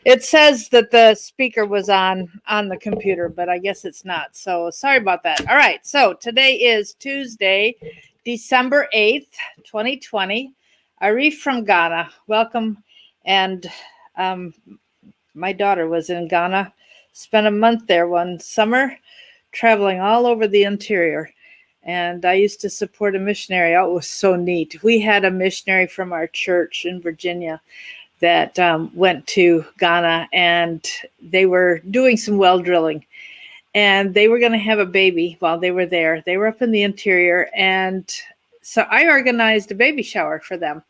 It says that the speaker was on the computer, but I guess it's not. So sorry about that. All right. So today is Tuesday, December 8th, 2020. Arif from Ghana. Welcome. And my daughter was in Ghana, spent a month there one summer, traveling all over the interior. And I used to support a missionary. Oh, it was so neat. We had a missionary from our church in Virginia that went to Ghana, and they were doing some well drilling. And they were going to have a baby while they were there. They were up in the interior. And so I organized a baby shower for them.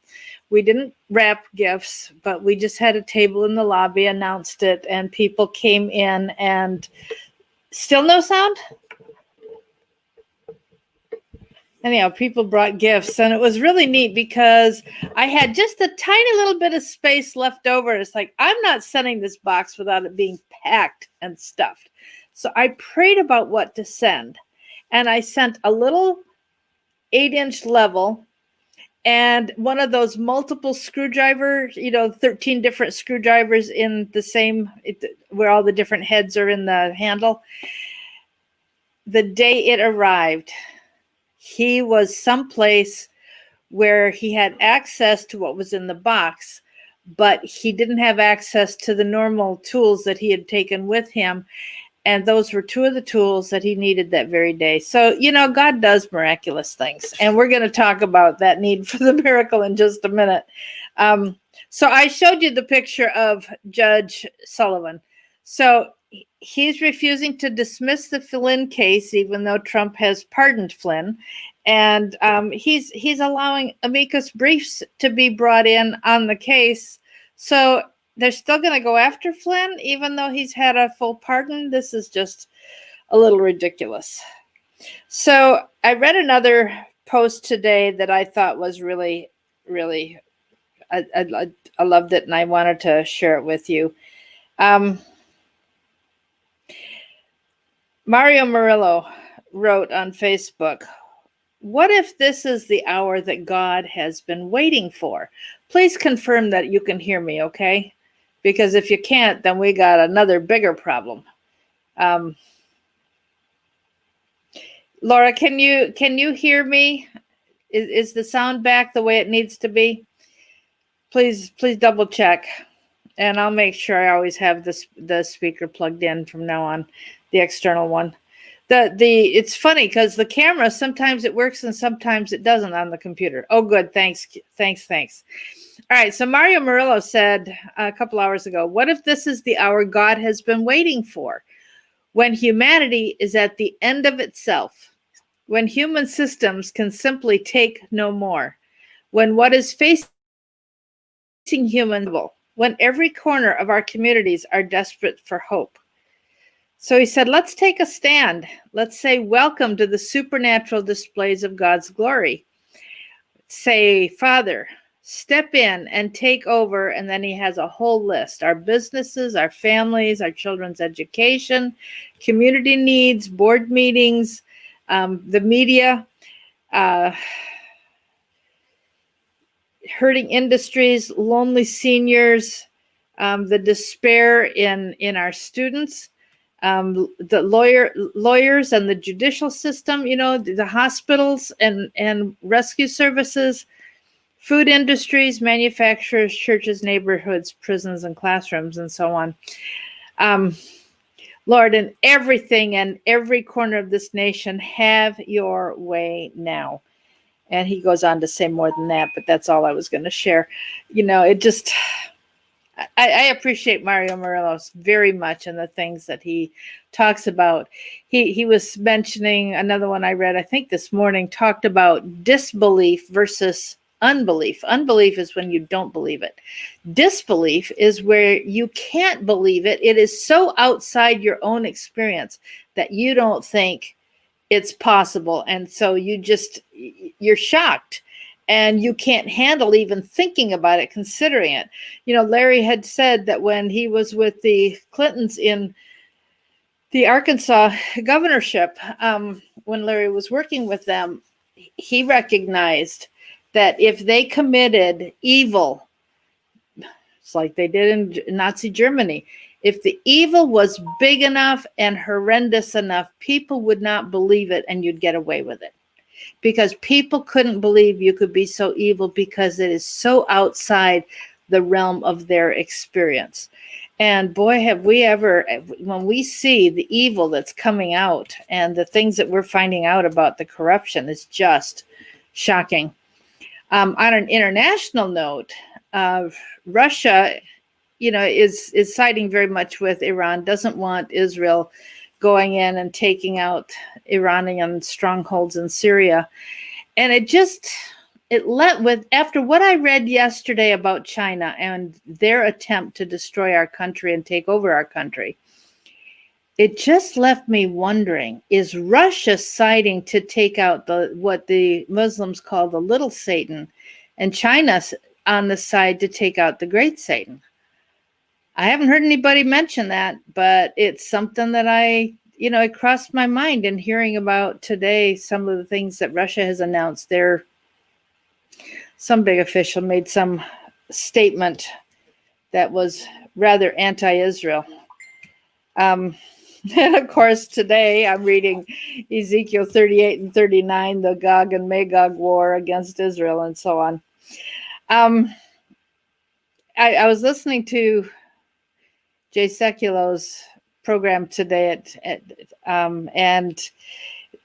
We didn't wrap gifts, but we just had a table in the lobby, announced it, and people came in, and still no sound? Anyhow, people brought gifts, and it was really neat because I had just a tiny little bit of space left over. It's like, I'm not sending this box without it being packed and stuffed. So I prayed about what to send, and I sent a little 8-inch level and one of those multiple screwdriver, 13 different screwdrivers in the same, where all the different heads are in the handle. The day it arrived, he was someplace where he had access to what was in the box, but he didn't have access to the normal tools that he had taken with him. And those were two of the tools that he needed that very day. So, God does miraculous things. And we're going to talk about that need for the miracle in just a minute. So I showed you the picture of Judge Sullivan. So he's refusing to dismiss the Flynn case, even though Trump has pardoned Flynn. And he's allowing amicus briefs to be brought in on the case. So they're still going to go after Flynn, even though he's had a full pardon. This is just a little ridiculous. So I read another post today that I thought was really, really, I loved it, and I wanted to share it with you. Mario Murillo wrote on Facebook, "What if this is the hour that God has been waiting for? Please confirm that you can hear me, okay? Because if you can't, then we got another bigger problem." Laura, can you hear me? Is the sound back the way it needs to be? Please double check, and I'll make sure I always have the speaker plugged in from now on, the external one. It's funny because the camera, sometimes it works and sometimes it doesn't on the computer. Oh, good. Thanks. All right. So Mario Murillo said a couple hours ago, "What if this is the hour God has been waiting for? When humanity is at the end of itself, when human systems can simply take no more, when what is facing humans, when every corner of our communities are desperate for hope." So he said, let's take a stand. Let's say welcome to the supernatural displays of God's glory. Say, Father, step in and take over. And then he has a whole list: our businesses, our families, our children's education, community needs, board meetings, the media, hurting industries, lonely seniors, the despair in our students, the lawyers and the judicial system, the hospitals and rescue services, food industries, manufacturers, churches, neighborhoods, prisons, and classrooms, and so on. Lord, in everything and every corner of this nation, have your way now. And he goes on to say more than that, but that's all I was going to share. It just, I appreciate Mario Murillo very much and the things that he talks about. He was mentioning another one I read, I think this morning, talked about disbelief versus unbelief. Unbelief is when you don't believe it. Disbelief is where you can't believe it. It is so outside your own experience that you don't think it's possible. And so you're shocked. And you can't handle even thinking about it, considering it. Larry had said that when he was with the Clintons in the Arkansas governorship, when Larry was working with them, he recognized that if they committed evil, It's like they did in Nazi Germany. If the evil was big enough and horrendous enough, people would not believe it and you'd get away with it. Because people couldn't believe you could be so evil because it is so outside the realm of their experience. And boy, have we ever, when we see the evil that's coming out and the things that we're finding out about the corruption, is just shocking. On an international note, Russia, is siding very much with Iran, doesn't want Israel going in and taking out Iranian strongholds in Syria. And after what I read yesterday about China and their attempt to destroy our country and take over our country, it just left me wondering, is Russia siding to take out what the Muslims call the little Satan, and China on the side to take out the great Satan? I haven't heard anybody mention that, but it's something that it crossed my mind in hearing about today some of the things that Russia has announced. Some big official made some statement that was rather anti-Israel. And of course, today I'm reading Ezekiel 38 and 39, the Gog and Magog war against Israel and so on. I was listening to Jay Sekulo's program today and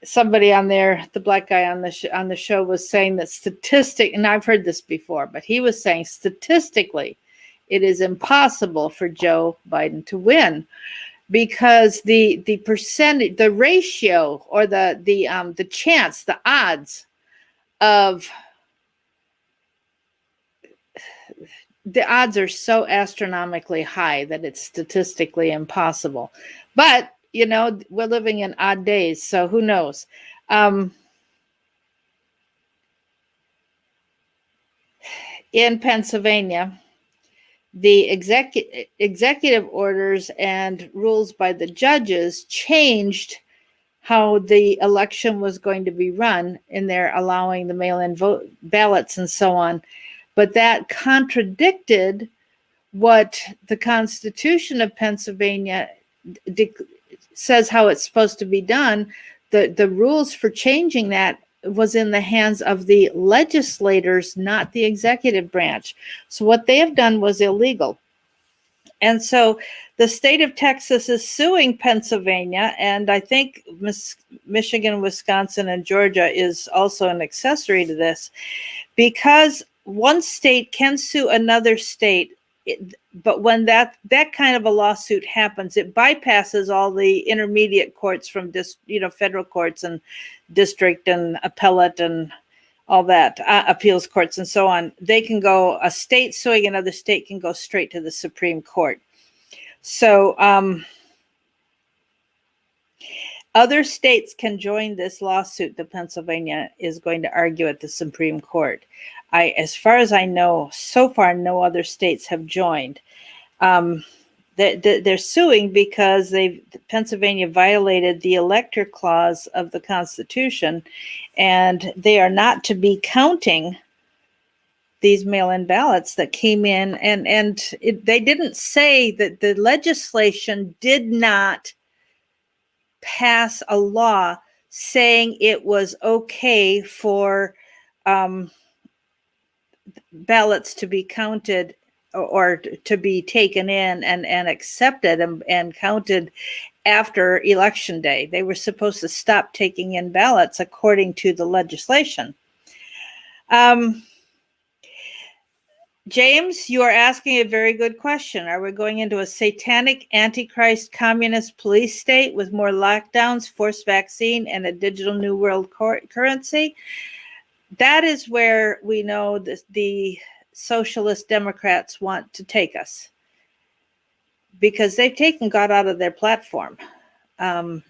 somebody on there, the black guy on the show, was saying that and I've heard this before, but he was saying statistically, it is impossible for Joe Biden to win because the percentage, the ratio, or the chance, the odds of the odds are so astronomically high that it's statistically impossible. But, we're living in odd days, so who knows? In Pennsylvania, the executive orders and rules by the judges changed how the election was going to be run in there, allowing the mail-in vote ballots and so on. But that contradicted what the Constitution of Pennsylvania says how it's supposed to be done. The rules for changing that was in the hands of the legislators, not the executive branch. So what they have done was illegal. And so the state of Texas is suing Pennsylvania, and I think Michigan, Wisconsin, and Georgia is also an accessory to this, because one state can sue another state, but when that kind of a lawsuit happens, it bypasses all the intermediate courts from federal courts and district and appellate and all that, appeals courts and so on. A state suing another state can go straight to the Supreme Court. So other states can join this lawsuit that Pennsylvania is going to argue at the Supreme Court. As far as I know, so far, no other states have joined. They're suing because Pennsylvania violated the elector clause of the Constitution, and they are not to be counting these mail-in ballots that came in. They didn't say that the legislation did not pass a law saying it was okay for ballots to be counted or to be taken in and accepted and counted after Election Day. They were supposed to stop taking in ballots according to the legislation. James, you are asking a very good question. Are we going into a satanic, antichrist, communist police state with more lockdowns, forced vaccine, and a digital new world currency? That is where we know the socialist Democrats want to take us, because they've taken God out of their platform.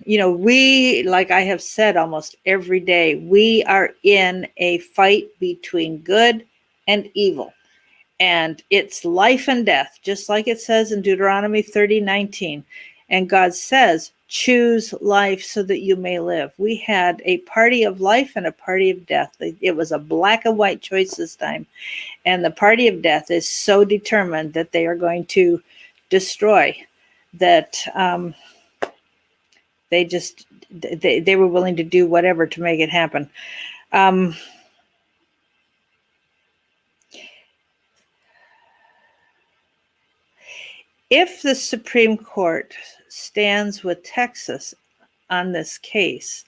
We, like I have said almost every day, we are in a fight between good and evil. And it's life and death, just like it says in Deuteronomy 30:19. And God says, choose life so that you may live. We had a party of life and a party of death. It was a black and white choice this time. And the party of death is so determined that they are going to destroy that they were willing to do whatever to make it happen. If the Supreme Court stands with Texas on this case,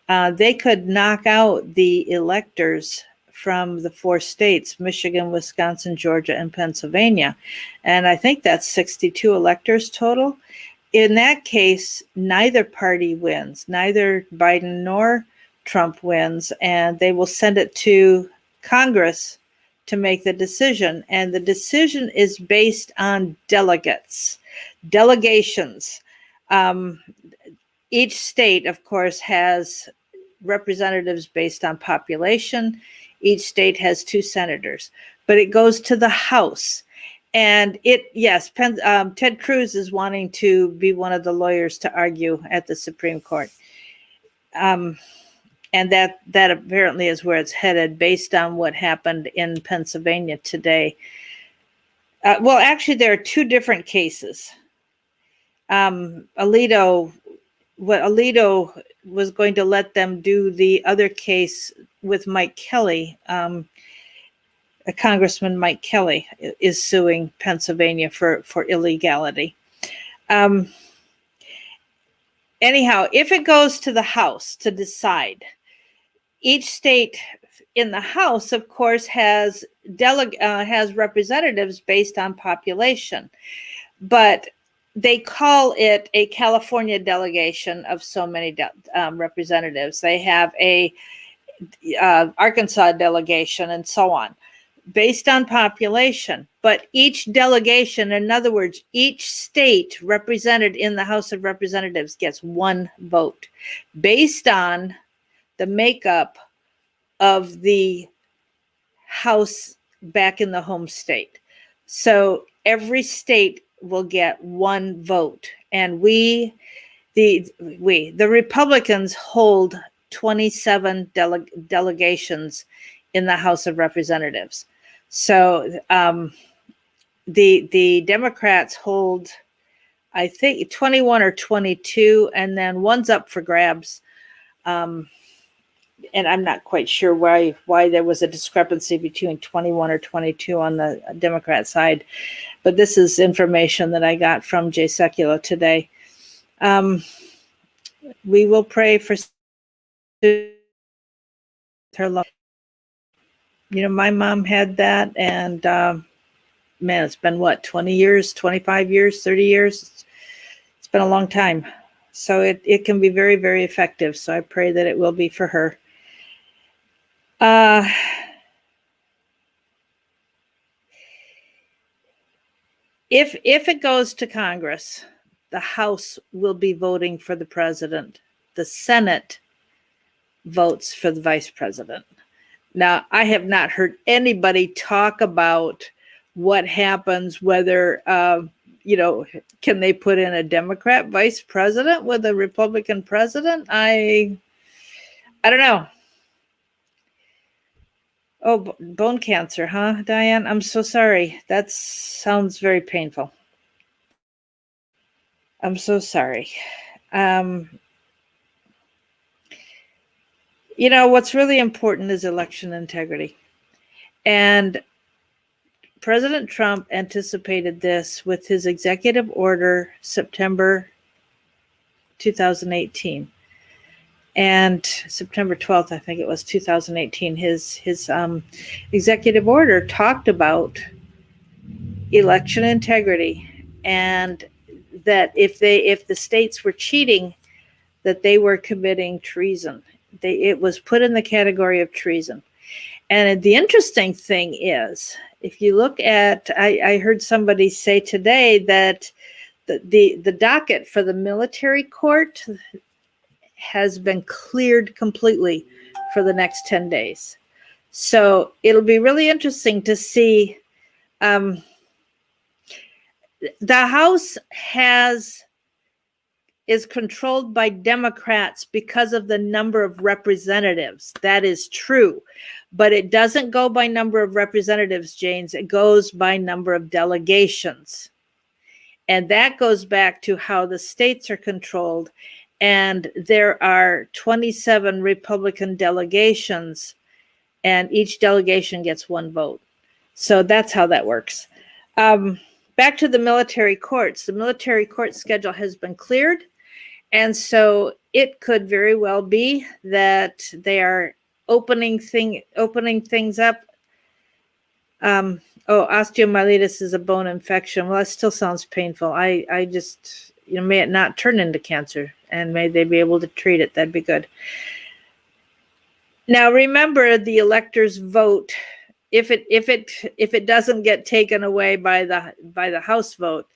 they could knock out the electors from the 4 states, Michigan, Wisconsin, Georgia, and Pennsylvania. And I think that's 62 electors total. In that case, neither party wins, neither Biden nor Trump wins, and they will send it to Congress to make the decision. And the decision is based on delegations. Each state, of course, has representatives based on population. Each state has 2 senators, but it goes to the House. And Ted Cruz is wanting to be one of the lawyers to argue at the Supreme Court. And that apparently is where it's headed based on what happened in Pennsylvania today. Well, actually, there are 2 different cases. Alito was going to let them do the other case with Mike Kelly. Congressman Mike Kelly is suing Pennsylvania for illegality. Anyhow, if it goes to the House to decide, each state in the House, of course, has representatives based on population, but they call it a California delegation of so many representatives. They have a Arkansas delegation and so on, based on population. But each delegation, in other words, each state represented in the House of Representatives gets 1 vote based on the makeup of the House back in the home state. So every state will get 1 vote. And the Republicans hold 27 delegations in the House of Representatives. So the Democrats hold, I think, 21 or 22, and then one's up for grabs. And I'm not quite sure why there was a discrepancy between 21 or 22 on the Democrat side, but this is information that I got from Jay Sekulow today. We will pray for her love. You know, my mom had that, and man, it's been what, 20 years, 25 years, 30 years? It's been a long time. So it can be very, very effective. So I pray that it will be for her. If it goes to Congress, the House will be voting for the president. The Senate votes for the vice president. Now, I have not heard anybody talk about what happens, whether, can they put in a Democrat vice president with a Republican president? I don't know. Oh, bone cancer, huh, Diane? I'm so sorry. That sounds very painful. I'm so sorry. What's really important is election integrity. And President Trump anticipated this with his executive order, September 2018. And September 12th, I think it was 2018, his executive order talked about election integrity, and that if the states were cheating, that they were committing treason. It was put in the category of treason. And the interesting thing is, if you look at, I heard somebody say today that the docket for the military court has been cleared completely for the next 10 days. So it'll be really interesting to see. The House has is controlled by Democrats because of the number of representatives. That is true. But it doesn't go by number of representatives, James. It goes by number of delegations. And that goes back to how the states are controlled. And there are 27 Republican delegations, and each delegation gets one vote. So that's how that works. Back to the military courts. The military court schedule has been cleared. And so it could very well be that they are opening things up. Osteomyelitis is a bone infection. Well, that still sounds painful. I just, may it not turn into cancer, and may they be able to treat it. That'd be good. Now, remember, the electors vote. If it doesn't get taken away by the House vote,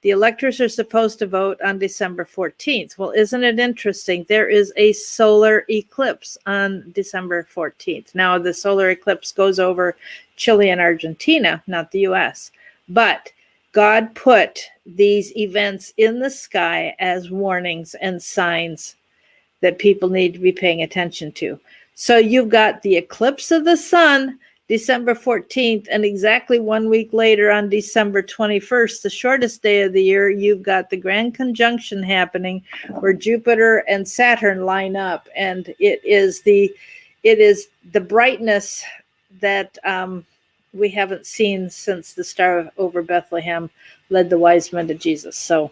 the electors are supposed to vote on December 14th. Well, isn't it interesting? There is a solar eclipse on December 14th. Now, the solar eclipse goes over Chile and Argentina, not the US. But God put these events in the sky as warnings and signs that people need to be paying attention to. So you've got the eclipse of the sun, December 14th, and exactly 1 week later on December 21st, the shortest day of the year, you've got the grand conjunction happening where Jupiter and Saturn line up. And it is the brightness that we haven't seen since the star over Bethlehem led the wise men to Jesus. So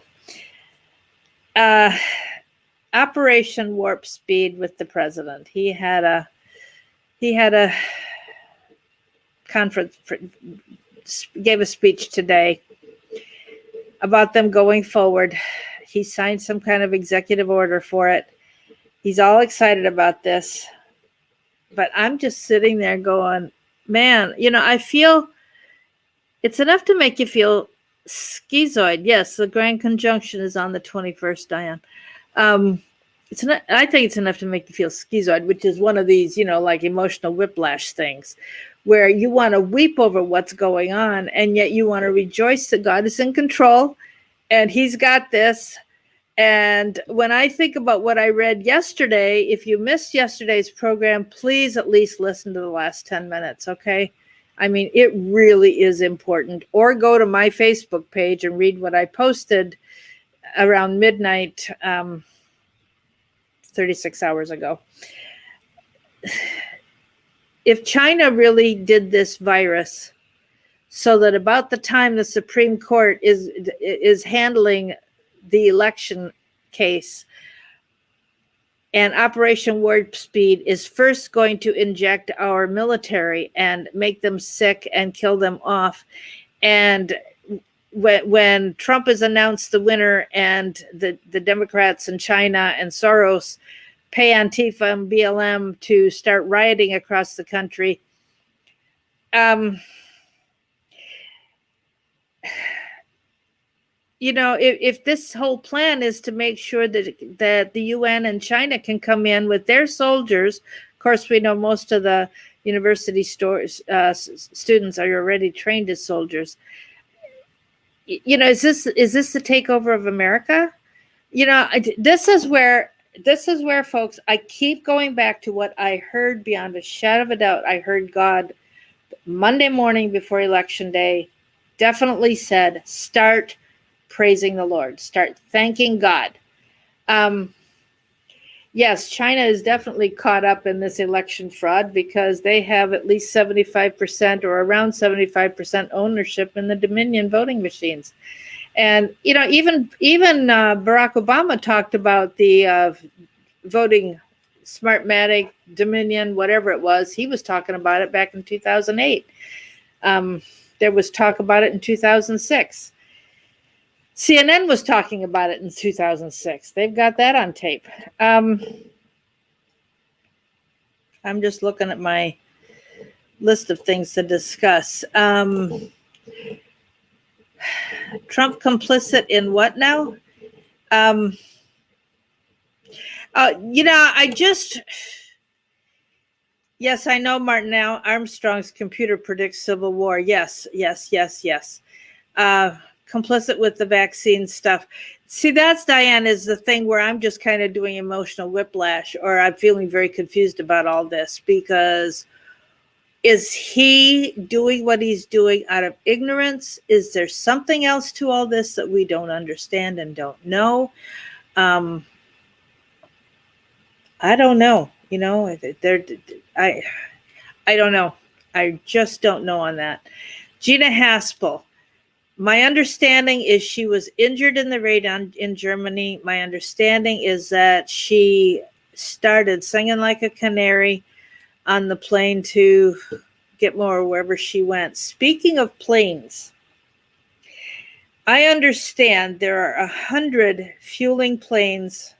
Operation Warp Speed with the president. He had a conference, gave a speech today about them going forward. He signed some kind of executive order for it. He's all excited about this. But I'm just sitting there going, man, I feel it's enough to make you feel schizoid. Yes, the grand conjunction is on the 21st, Diane. I think it's enough to make you feel schizoid, which is one of these, like emotional whiplash things, where you want to weep over what's going on, and yet you want to rejoice that God is in control and he's got this. And when I think about what I read yesterday, if you missed yesterday's program, please at least listen to the last 10 minutes, okay? I mean, it really is important. Or go to my Facebook page and read what I posted around midnight, 36 hours ago. If China really did this virus so that about the time the Supreme Court is handling the election case, and Operation Warp Speed is first going to inject our military and make them sick and kill them off, and when Trump is announced the winner and the Democrats in China and Soros pay Antifa and BLM to start rioting across the country, if this whole plan is to make sure that the UN and China can come in with their soldiers, of course, we know most of the university students are already trained as soldiers. Is this the takeover of America? This is where, folks, I keep going back to what I heard beyond a shadow of a doubt. I heard God Monday morning before Election Day definitely said, start praising the Lord, start thanking God. Yes, China is definitely caught up in this election fraud because they have at least 75% or around 75% ownership in the Dominion voting machines. And, even Barack Obama talked about the voting Smartmatic, Dominion, whatever it was. He was talking about it back in 2008. There was talk about it in 2006. CNN was talking about it in 2006. They've got that on tape. I'm just looking at my list of things to discuss. Trump complicit in what now? Yes, I know, Martin. Now Armstrong's computer predicts civil war. Yes. Complicit with the vaccine stuff. See, that's, Diane, is the thing where I'm just kind of doing emotional whiplash, or I'm feeling very confused about all this, because is he doing what he's doing out of ignorance? Is there something else to all this that we don't understand and don't know? I don't know. You know, I don't know. I just don't know on that. Gina Haspel. My understanding is she was injured in the raid in Germany. My understanding is that she started singing like a canary on the plane to get more wherever she went. Speaking of planes, I understand there are 100 fueling planes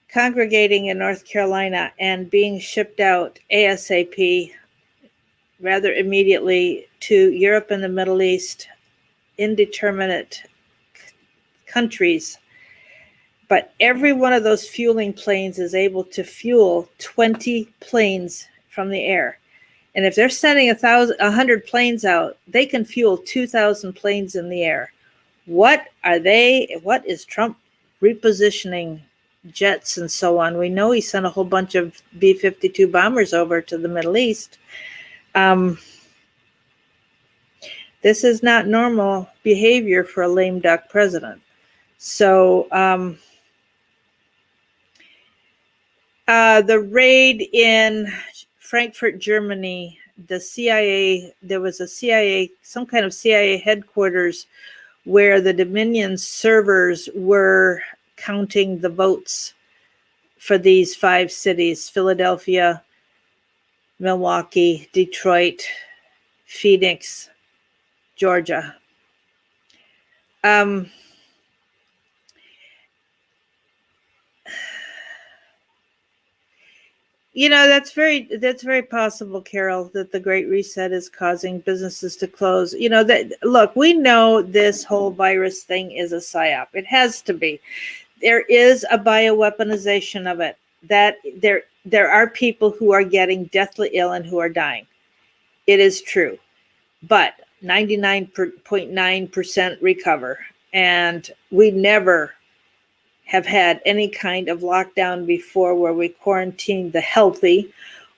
congregating in North Carolina and being shipped out ASAP, rather immediately, to Europe and the Middle East, indeterminate countries. But every one of those fueling planes is able to fuel 20 planes from the air. And if they're sending 100 planes out, they can fuel 2,000 planes in the air. What is Trump repositioning jets and so on? We know he sent a whole bunch of B-52 bombers over to the Middle East. This is not normal behavior for a lame duck president. So the raid in Frankfurt, Germany, the CIA, there was some kind of CIA headquarters where the Dominion servers were counting the votes for these 5 cities: Philadelphia, Milwaukee, Detroit, Phoenix, Georgia. You know, that's very possible, Carol, that the Great Reset is causing businesses to close. You know, look, we know this whole virus thing is a psyop. It has to be. There is a bioweaponization of it. That there are people who are getting deathly ill and who are dying. It is true. But 99.9% recover. And we never have had any kind of lockdown before where we quarantined the healthy,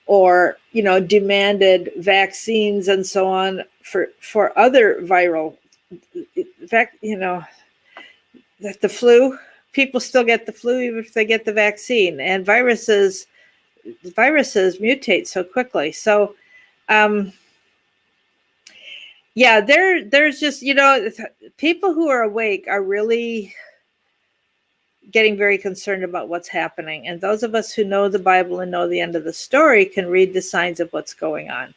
or, you know, demanded vaccines and so on for other viral. In fact, you know, that the flu, people still get the flu even if they get the vaccine, and viruses mutate so quickly. So, yeah, there's just, you know, people who are awake are really getting very concerned about what's happening. And those of us who know the Bible and know the end of the story can read the signs of what's going on.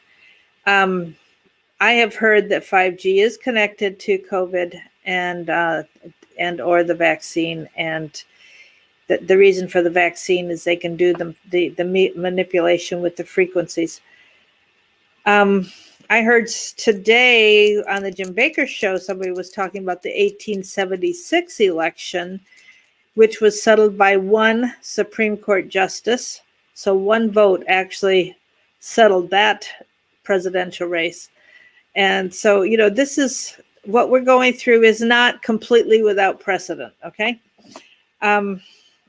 I have heard that 5G is connected to COVID and or the vaccine, and the reason for the vaccine is they can do the manipulation with the frequencies. I heard today on the Jim Baker show, somebody was talking about the 1876 election, which was settled by one Supreme Court justice. So one vote actually settled that presidential race. And so, you know, this is what we're going through is not completely without precedent, okay? I'm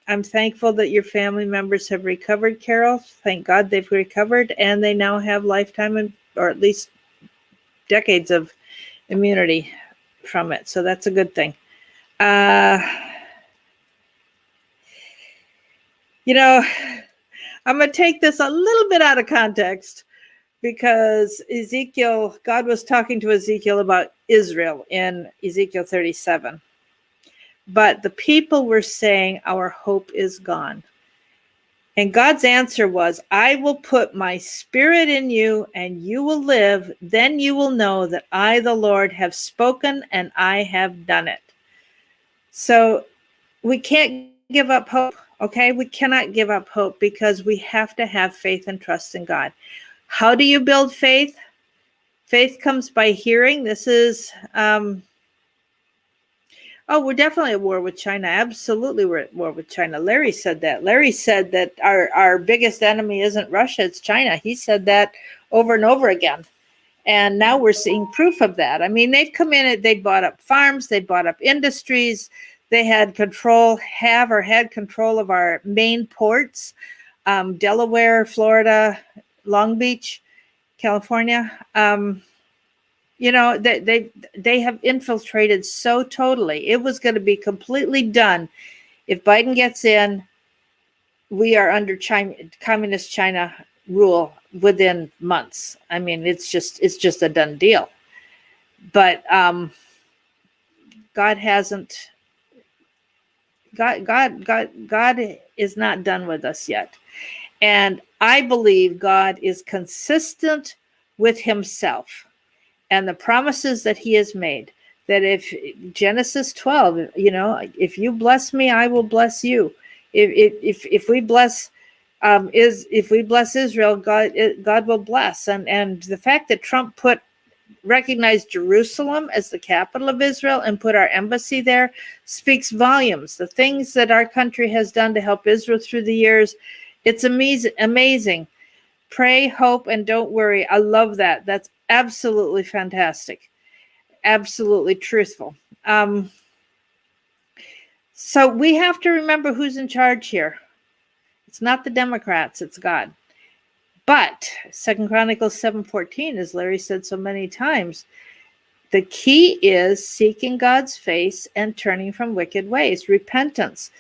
thankful that your family members have recovered, Carol. Thank God they've recovered, and they now have lifetime or at least decades of immunity from it. So that's a good thing. You know, I'm going to take this a little bit out of context, because God was talking to Ezekiel about Israel in Ezekiel 37. But the people were saying, our hope is gone. And God's answer was, I will put my spirit in you and you will live. Then you will know that I, the Lord, have spoken and I have done it. So we can't give up hope. Okay, we cannot give up hope, because we have to have faith and trust in God. How do you build faith? Faith comes by hearing. This is, we're definitely at war with China. Absolutely, we're at war with China. Larry said that. Larry said that our biggest enemy isn't Russia, it's China. He said that over and over again. And now we're seeing proof of that. I mean, they've come in, they bought up farms, they bought up industries, they had control of our main ports, Delaware, Florida, Long Beach, California. They have infiltrated so totally. It was going to be completely done. If Biden gets in, we are under communist China rule within months. I mean, it's just a done deal. But God hasn't. God is not done with us yet. And I believe God is consistent with himself and the promises that he has made. That if Genesis 12, if you bless me, I will bless you. If we bless Israel, God will bless. And the fact that Trump recognized Jerusalem as the capital of Israel and put our embassy there speaks volumes. The things that our country has done to help Israel through the years, it's amazing. Pray, hope, and don't worry. I love that. That's absolutely fantastic. Absolutely truthful. So we have to remember who's in charge here. It's not the Democrats, it's God. But 2 Chronicles 7:14, as Larry said so many times, the key is seeking God's face and turning from wicked ways, repentance,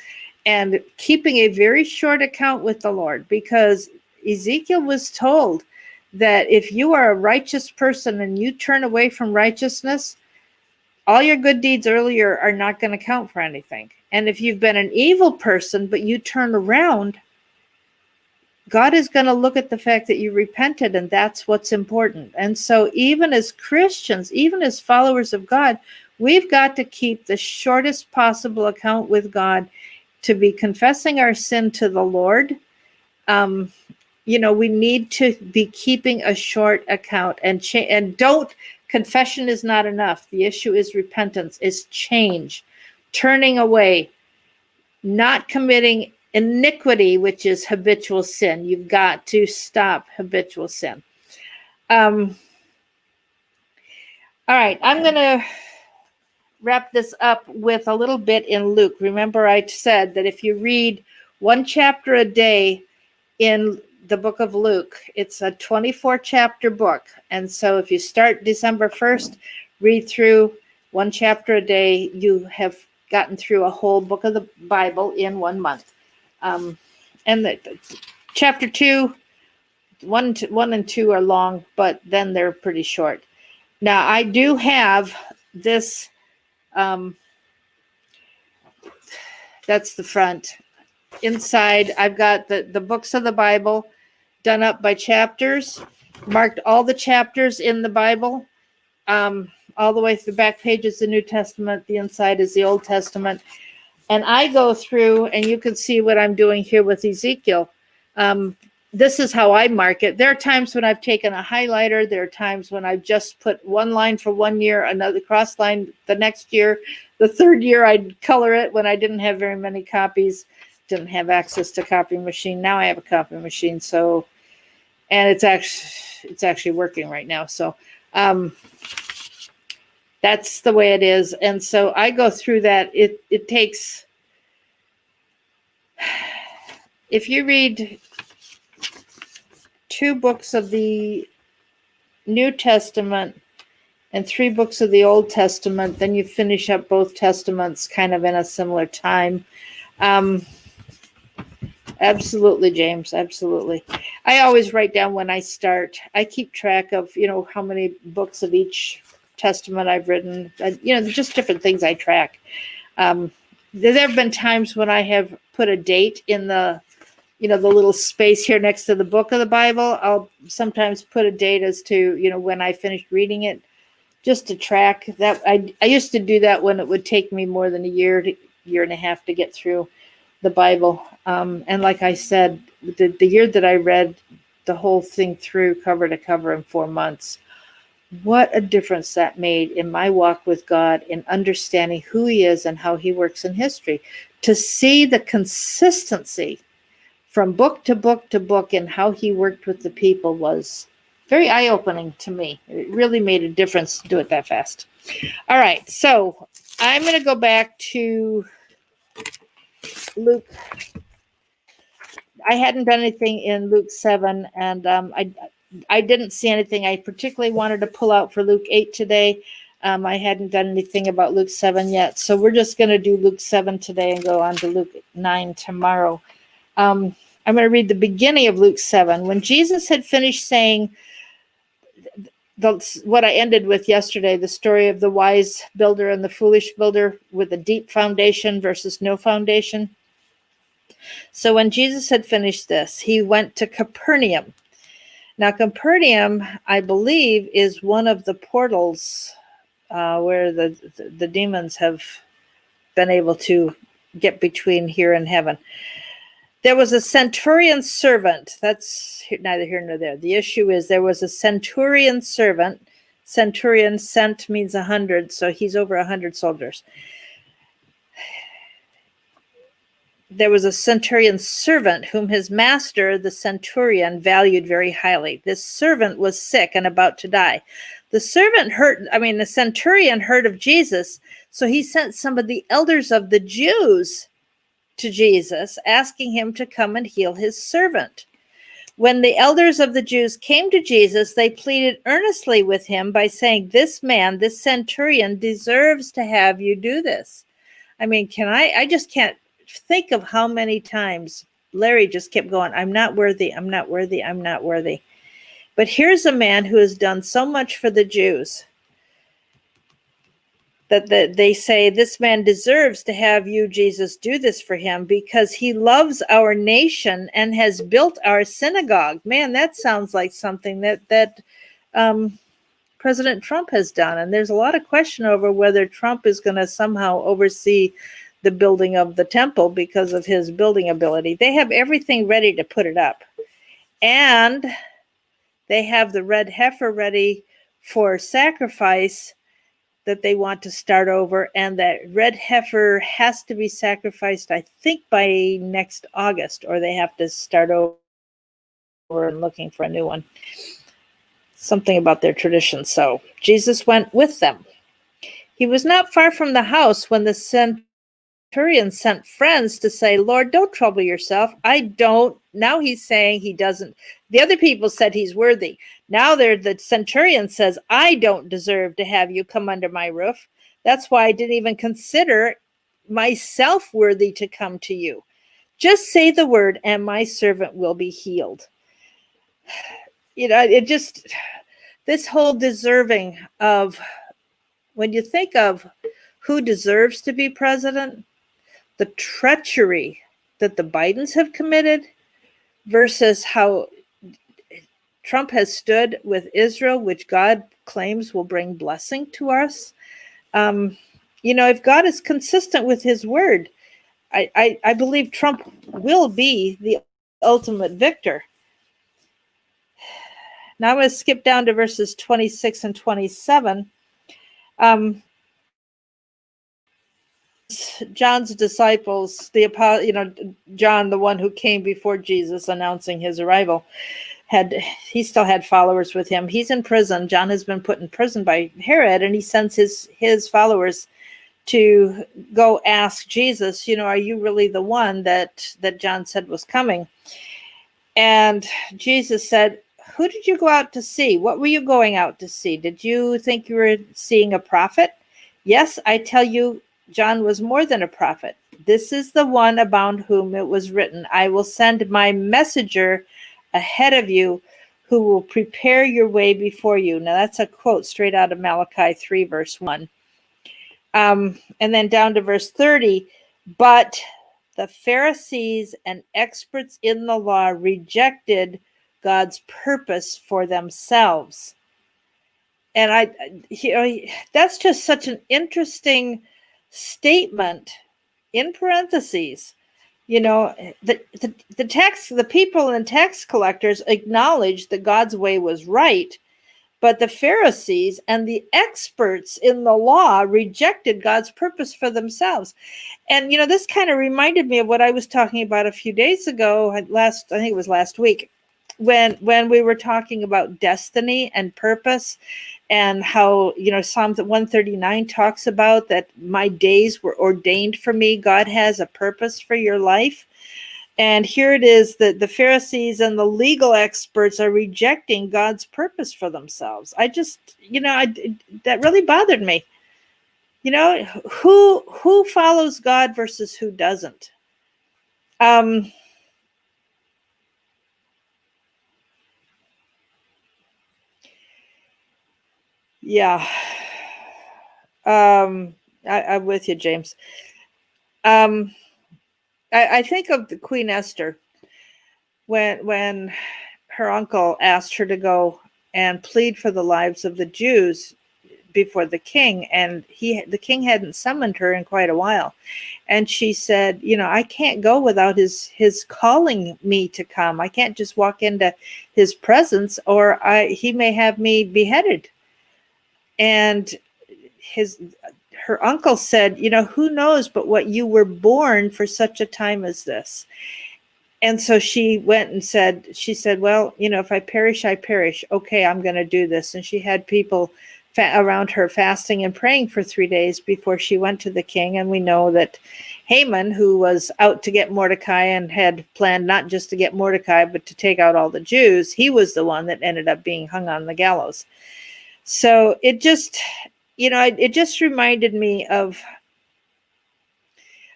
and keeping a very short account with the Lord, because Ezekiel was told that if you are a righteous person and you turn away from righteousness, all your good deeds earlier are not going to count for anything. And if you've been an evil person, but you turn around, God is going to look at the fact that you repented, and that's what's important. And so even as Christians, even as followers of God, we've got to keep the shortest possible account with God, to be confessing our sin to the Lord. We need to be keeping a short account, and confession is not enough. The issue is repentance, is change, turning away, not committing iniquity, which is habitual sin. You've got to stop habitual sin. All right, I'm going to wrap this up with a little bit in Luke. Remember, I said that if you read one chapter a day in the book of Luke, it's a 24-chapter book. And so if you start December 1st, read through one chapter a day, you have gotten through a whole book of the Bible in 1 month. And the chapter 2, 1 and 2 are long, but then they're pretty short. Now, I do have this, that's the front. Inside, I've got the books of the Bible done up by chapters, marked all the chapters in the Bible, all the way through the back page is the New Testament, the inside is the Old Testament. And I go through, and you can see what I'm doing here with Ezekiel. This is how I mark it. There are times when I've taken a highlighter. There are times when I've just put one line for 1 year, another cross line the next year. The third year, I'd color it when I didn't have very many copies, didn't have access to copying machine. Now I have a copying machine, and it's actually working right now. So that's the way it is. And so I go through that. It takes, if you read 2 books of the New Testament and 3 books of the Old Testament, then you finish up both Testaments kind of in a similar time. Absolutely, James. Absolutely. I always write down when I start. I keep track of, how many books of each Testament I've written. Just different things I track. There have been times when I have put a date in the little space here next to the book of the Bible. I'll sometimes put a date as to, when I finished reading it, just to track that. I used to do that when it would take me more than a year and a half to get through the Bible. And like I said, the year that I read the whole thing through cover to cover in 4 months, what a difference that made in my walk with God, in understanding who he is and how he works in history. To see the consistency from book to book to book and how he worked with the people was Very eye-opening to me. It really made a difference to do it that fast. All right, so I'm going to go back to Luke. I hadn't done anything in Luke 7, and I didn't see anything I particularly wanted to pull out for Luke 8 today. I hadn't done anything about Luke 7 yet, so we're just going to do Luke 7 today and go on to Luke 9 tomorrow. I'm going to read the beginning of Luke 7. When Jesus had finished saying what I ended with yesterday, the story of the wise builder and the foolish builder with a deep foundation versus no foundation. So when Jesus had finished this, he went to Capernaum. Now, Capernaum, I believe, is one of the portals where the demons have been able to get between here and heaven. There was a centurion servant. That's neither here nor there. The issue is there was a centurion servant. Centurion, cent means 100, so he's over 100 soldiers. There was a centurion servant whom his master, the centurion, valued very highly. This servant was sick and about to die. The centurion heard of Jesus, so he sent some of the elders of the Jews to Jesus, asking him to come and heal his servant. When the elders of the Jews came to Jesus, they pleaded earnestly with him by saying, "This man, this centurion, deserves to have you do this." I mean, I just can't think of how many times Larry just kept going, "I'm not worthy, I'm not worthy, I'm not worthy." But here's a man who has done so much for the Jews that they say, "This man deserves to have you, Jesus, do this for him because he loves our nation and has built our synagogue." Man, that sounds like something that President Trump has done. And there's a lot of question over whether Trump is going to somehow oversee the building of the temple because of his building ability. They have everything ready to put it up. And they have the red heifer ready for sacrifice that they want to start over. And that red heifer has to be sacrificed, I think, by next August, or they have to start over and looking for a new one. Something about their tradition. So Jesus went with them. He was not far from the house when the centurion sent friends to say, "Lord, don't trouble yourself. I don't." Now he's saying he doesn't. The other people said he's worthy. Now the centurion says, "I don't deserve to have you come under my roof. That's why I didn't even consider myself worthy to come to you. Just say the word and my servant will be healed." This whole deserving of, when you think of who deserves to be president, the treachery that the Bidens have committed versus how Trump has stood with Israel, which God claims will bring blessing to us. If God is consistent with his word, I believe Trump will be the ultimate victor. Now I'm going to skip down to verses 26 and 27. John's disciples, John, the one who came before Jesus announcing his arrival, he still had followers with him. He's in prison. John has been put in prison by Herod, and he sends his followers to go ask Jesus, are you really the one that John said was coming? And Jesus said, "Who did you go out to see? What were you going out to see? Did you think you were seeing a prophet? Yes, I tell you, John was more than a prophet. This is the one about whom it was written, I will send my messenger ahead of you who will prepare your way before you." Now that's a quote straight out of Malachi 3, verse 1. And then down to verse 30, but the Pharisees and experts in the law rejected God's purpose for themselves. And that's just such an interesting statement. In parentheses, the people and tax collectors acknowledged that God's way was right, but the Pharisees and the experts in the law rejected God's purpose for themselves. And this kind of reminded me of what I was talking about a few days ago, I think it was last week, when we were talking about destiny and purpose, and how, Psalm 139 talks about that my days were ordained for me. God has a purpose for your life. And here it is that the Pharisees and the legal experts are rejecting God's purpose for themselves. I just, that really bothered me. Who follows God versus who doesn't? Yeah. I'm with you, James. I think of the Queen Esther when her uncle asked her to go and plead for the lives of the Jews before the king, and the king hadn't summoned her in quite a while, and she said, I can't go without his calling me to come. I can't just walk into his presence, or he may have me beheaded. And her uncle said, who knows but what you were born for such a time as this. And so she went and she said, well, if I perish, I perish. Okay, I'm going to do this. And she had people around her fasting and praying for 3 days before she went to the king. And we know that Haman, who was out to get Mordecai and had planned not just to get Mordecai, but to take out all the Jews, he was the one that ended up being hung on the gallows. So it just, it just reminded me of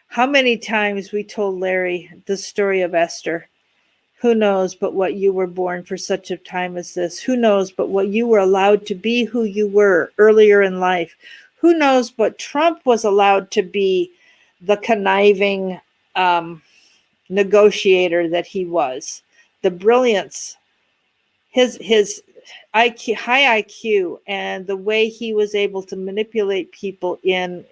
how many times we told Larry the story of Esther. Who knows but what you were born for such a time as this? Who knows but what you were allowed to be who you were earlier in life? Who knows but Trump was allowed to be the conniving negotiator that he was? The brilliance, his IQ, high IQ, and the way he was able to manipulate people in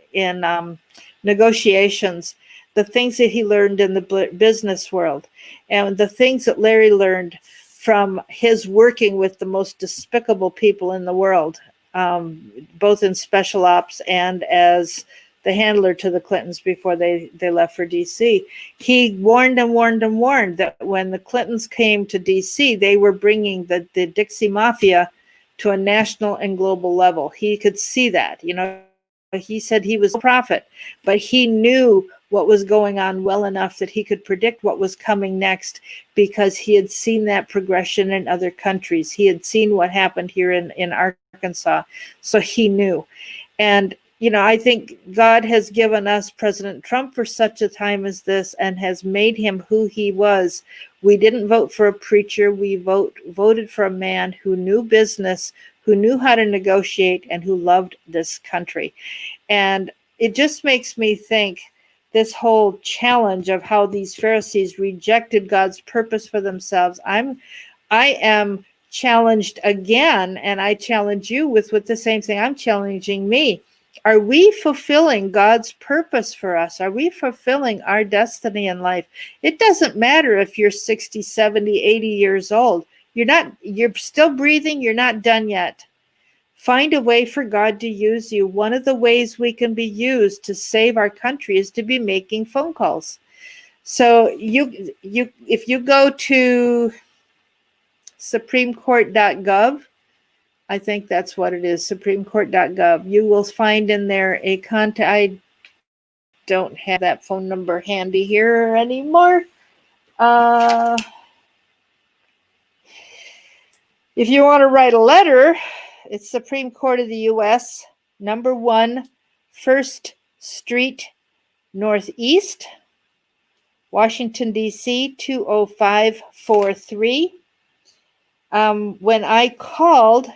negotiations, the things that he learned in the business world, and the things that Larry learned from his working with the most despicable people in the world, both in special ops and as the handler to the Clintons before they left for D.C. He warned that when the Clintons came to D.C., they were bringing the Dixie Mafia to a national and global level. He could see that. He said he was a prophet, but he knew what was going on well enough that he could predict what was coming next, because he had seen that progression in other countries. He had seen what happened here in Arkansas, so he knew. And I think God has given us President Trump for such a time as this and has made him who he was. We didn't vote for a preacher. We voted for a man who knew business, who knew how to negotiate, and who loved this country. And it just makes me think this whole challenge of how these Pharisees rejected God's purpose for themselves. I am challenged again, and I challenge you with the same thing I'm challenging me. Are we fulfilling God's purpose for us? Are we fulfilling our destiny in life? It doesn't matter if you're 60, 70, 80 years old. You're still breathing. You're not done yet. Find a way for God to use you. One of the ways we can be used to save our country is to be making phone calls. So if you go to supremecourt.gov, I think that's what it is, supremecourt.gov. You will find in there a contact. I don't have that phone number handy here anymore. If you want to write a letter, it's Supreme Court of the U.S., number 1, 1st Street Northeast, Washington, D.C., 20543. When I called,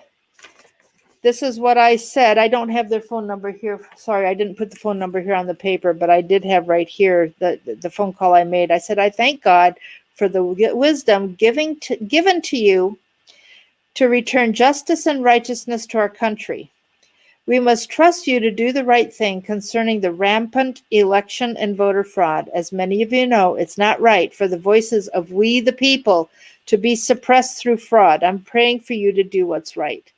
this is what I said. I don't have their phone number here. Sorry, I didn't put the phone number here on the paper, but I did have right here the phone call I made. I said, I thank God for the wisdom given to you to return justice and righteousness to our country. We must trust you to do the right thing concerning the rampant election and voter fraud. As many of you know, it's not right for the voices of we the people to be suppressed through fraud. I'm praying for you to do what's right.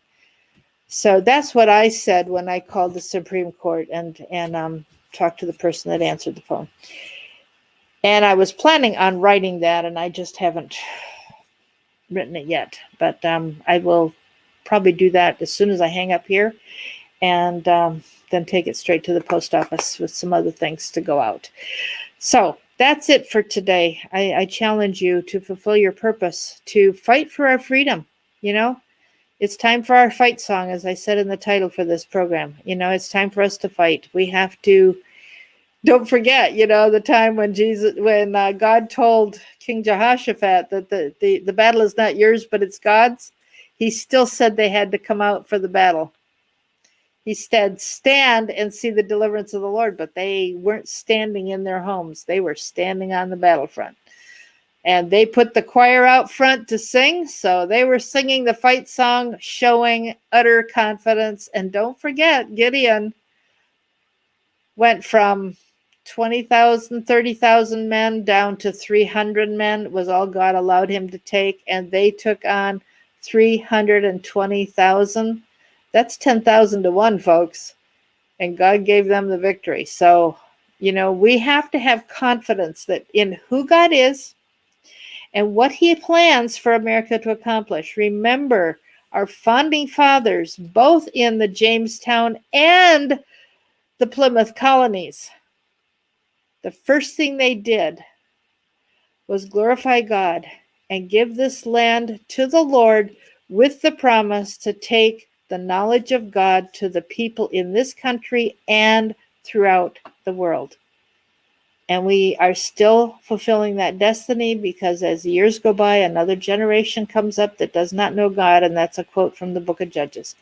So that's what I said when I called the Supreme Court and talked to the person that answered the phone. And I was planning on writing that, and I just haven't written it yet, but I will probably do that as soon as I hang up here, and then take it straight to the post office with some other things to go out. So that's it for today. I challenge you to fulfill your purpose, to fight for our freedom. It's time for our fight song, as I said in the title for this program. It's time for us to fight. We have to. Don't forget, the time when God told King Jehoshaphat that the battle is not yours, but it's God's. He still said they had to come out for the battle. He said, stand and see the deliverance of the Lord, but they weren't standing in their homes. They were standing on the battlefront. And they put the choir out front to sing, so they were singing the fight song, showing utter confidence. And don't forget, Gideon went from 20,000, 30,000 men down to 300 men was all God allowed him to take, and they took on 320,000. That's 10,000 to 1, folks. And God gave them the victory. So, we have to have confidence that in who God is and what he plans for America to accomplish. Remember, our founding fathers, both in the Jamestown and the Plymouth colonies, the first thing they did was glorify God and give this land to the Lord with the promise to take the knowledge of God to the people in this country and throughout the world. And we are still fulfilling that destiny, because as years go by, another generation comes up that does not know God, and that's a quote from the book of Judges.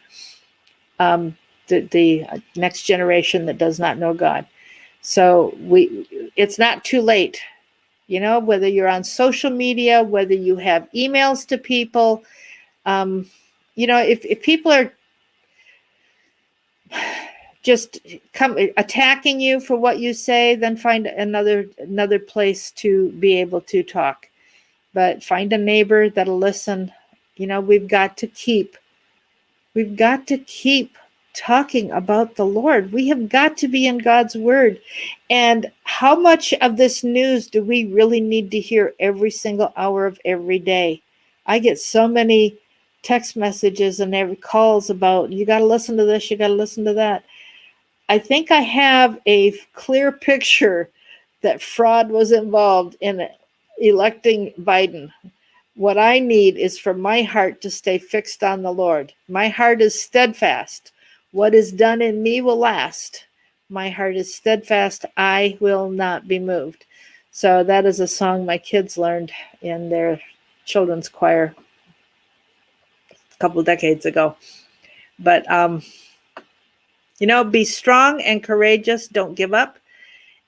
The next generation that does not know God. So it's not too late, whether you're on social media, whether you have emails to people, if people are just attacking you for what you say, then find another place to be able to talk. But find a neighbor that'll listen. We've got to keep talking about the Lord. We have got to be in God's word. And how much of this news do we really need to hear every single hour of every day? I get so many text messages and every calls about, you got to listen to this, you got to listen to that. I think I have a clear picture that fraud was involved in electing Biden. What I need is for my heart to stay fixed on the Lord. My heart is steadfast. What is done in me will last. My heart is steadfast. I will not be moved. So that is a song my kids learned in their children's choir a couple decades ago. But, be strong and courageous. Don't give up.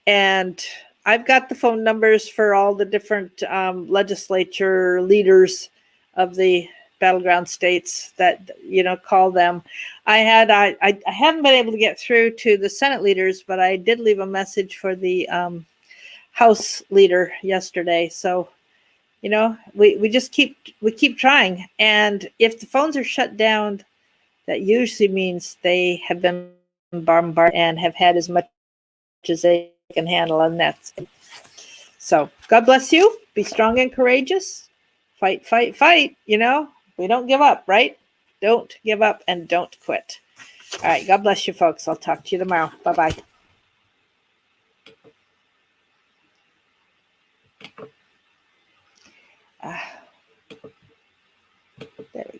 And I've got the phone numbers for all the different legislature leaders of the battleground states that, call them. I haven't been able to get through to the Senate leaders, but I did leave a message for the House leader yesterday. So, we just keep trying. And if the phones are shut down, that usually means they have been bombarded and have had as much as they can handle, and that's it. So God bless you. Be strong and courageous. Fight, fight, fight. We don't give up, right? Don't give up and don't quit. All right. God bless you, folks. I'll talk to you tomorrow. Bye-bye.